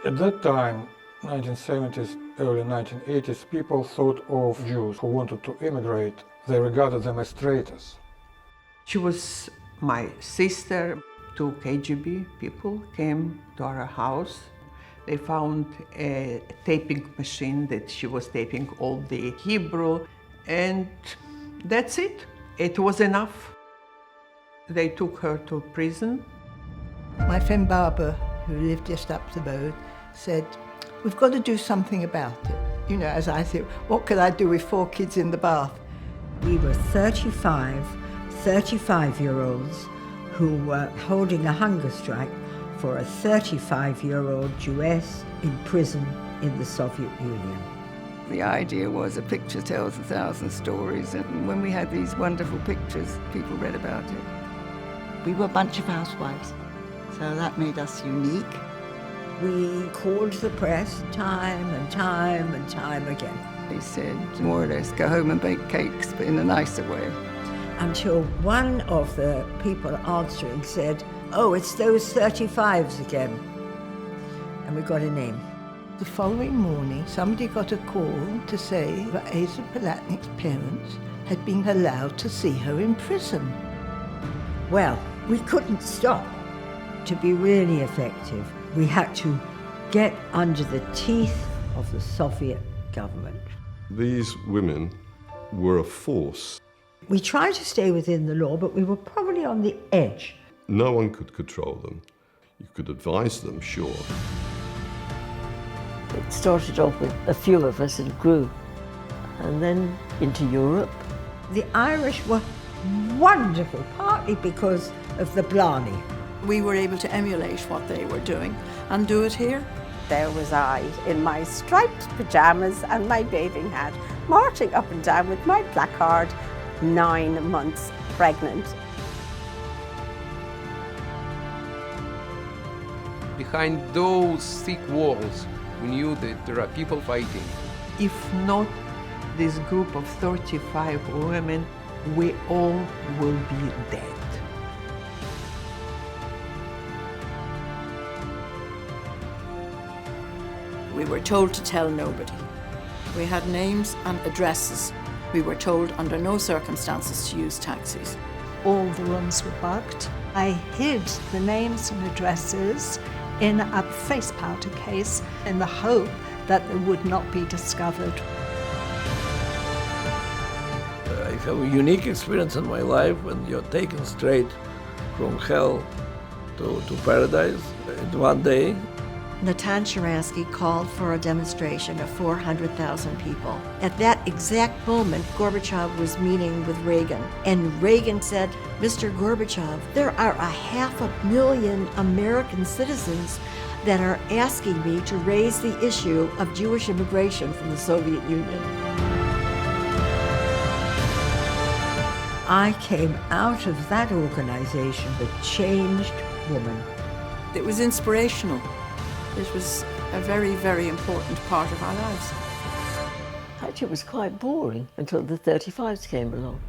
At that time, 1970s, early 1980s, people thought of Jews who wanted to immigrate. They regarded them as traitors. She was my sister. Two KGB people came to our house. They found a taping machine that she was taping all the Hebrew, and that's it. It was enough. They took her to prison. My friend Barbara, who lived just up the road, said, "We've got to do something about it." You know, as I said, what could I do with 4 kids in the bath? We were 35-year-olds who were holding a hunger strike for a 35-year-old Jewess in prison in the Soviet Union. The idea was a picture tells 1,000 stories, and when we had these wonderful pictures, people read about it. We were a bunch of housewives, so that made us unique. We called the press time and time and time again. They said, more or less, go home and bake cakes, but in a nicer way. Until one of the people answering said, "Oh, it's those 35s again." And we got a name. The following morning, somebody got a call to say that Asa Palatnik's parents had been allowed to see her in prison. Well, we couldn't stop. To be really effective, we had to get under the teeth of the Soviet government. These women were a force. We tried to stay within the law, but we were probably on the edge. No one could control them. You could advise them, sure. It started off with a few of us and grew, and then into Europe. The Irish were wonderful, partly because of the Blarney. We were able to emulate what they were doing and do it here. There was I in my striped pyjamas and my bathing hat, marching up and down with my placard, 9 months pregnant. Behind those thick walls, we knew that there are people fighting. If not this group of 35 women, we all will be dead. We were told to tell nobody. We had names and addresses. We were told under no circumstances to use taxis. All the rooms were bugged. I hid the names and addresses in a face powder case in the hope that they would not be discovered. I have a unique experience in my life when you're taken straight from hell to paradise in one day. Natan Sharansky called for a demonstration of 400,000 people. At that exact moment, Gorbachev was meeting with Reagan, and Reagan said, "Mr. Gorbachev, there are 500,000 American citizens that are asking me to raise the issue of Jewish immigration from the Soviet Union." I came out of that organization a changed woman. It was inspirational. It was a very, very important part of our lives. Actually, it was quite boring until the 35s came along.